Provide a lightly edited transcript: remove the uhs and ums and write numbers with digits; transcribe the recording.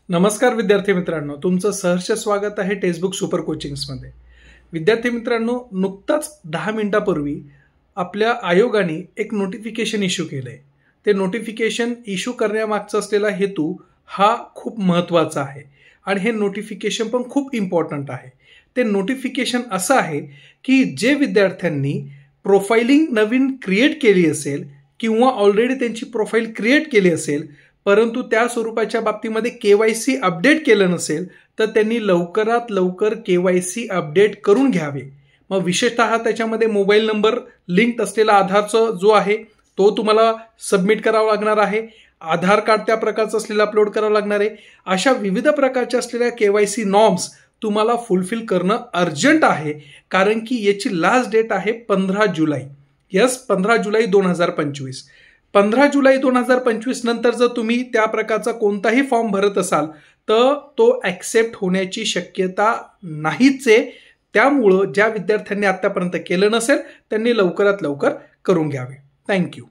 नमस्कार विद्यार्थी मित्रांनो, तुमचं सहर्ष स्वागत आहे टेक्स्टबुक सुपर कोचिंग्समध्ये। विद्यार्थी मित्रांनो, नुकताच 10 मिनिटांपूर्वी आपल्या आयोगाने एक नोटिफिकेशन इश्यू केलंय। ते नोटिफिकेशन इश्यू करण्यामागचा असलेला हेतू हा खूप महत्त्वाचा आहे आणि हे नोटिफिकेशन पण खूप इम्पॉर्टंट आहे। ते नोटिफिकेशन असं आहे की जे विद्यार्थ्यांनी प्रोफाइलिंग नवीन क्रिएट केली असेल किंवा ऑलरेडी त्यांची प्रोफाइल क्रिएट केली असेल परंतु त्या स्वरूपाच्या बाबतीमध्ये केवायसी अपडेट केलं नसेल तर त्यांनी लवकरात लवकर केवायसी अपडेट करून घ्यावे। मग विशेषतः त्याच्यामध्ये मोबाईल नंबर लिंक असलेला आधारचा जो आहे तो तुम्हाला सबमिट करावा लागणार आहे। आधार कार्ड त्या प्रकारचं असलेलं अपलोड करावं लागणार आहे। अशा विविध प्रकारच्या असलेल्या केवायसी नॉर्म्स तुम्हाला फुलफिल करणं अर्जंट आहे, कारण की याची लास्ट डेट आहे 15 जुलै। यस, 15 जुलै 2025। 15 जुलै 2025 नंतर जर तुम्ही त्या प्रकारचा कोणताही फॉर्म भरत असाल तर तो ॲक्सेप्ट होण्याची शक्यता नाहीच आहे। त्यामुळं ज्या विद्यार्थ्यांनी आतापर्यंत केलं नसेल त्यांनी लवकरात लवकर करून घ्यावे। थँक्यू।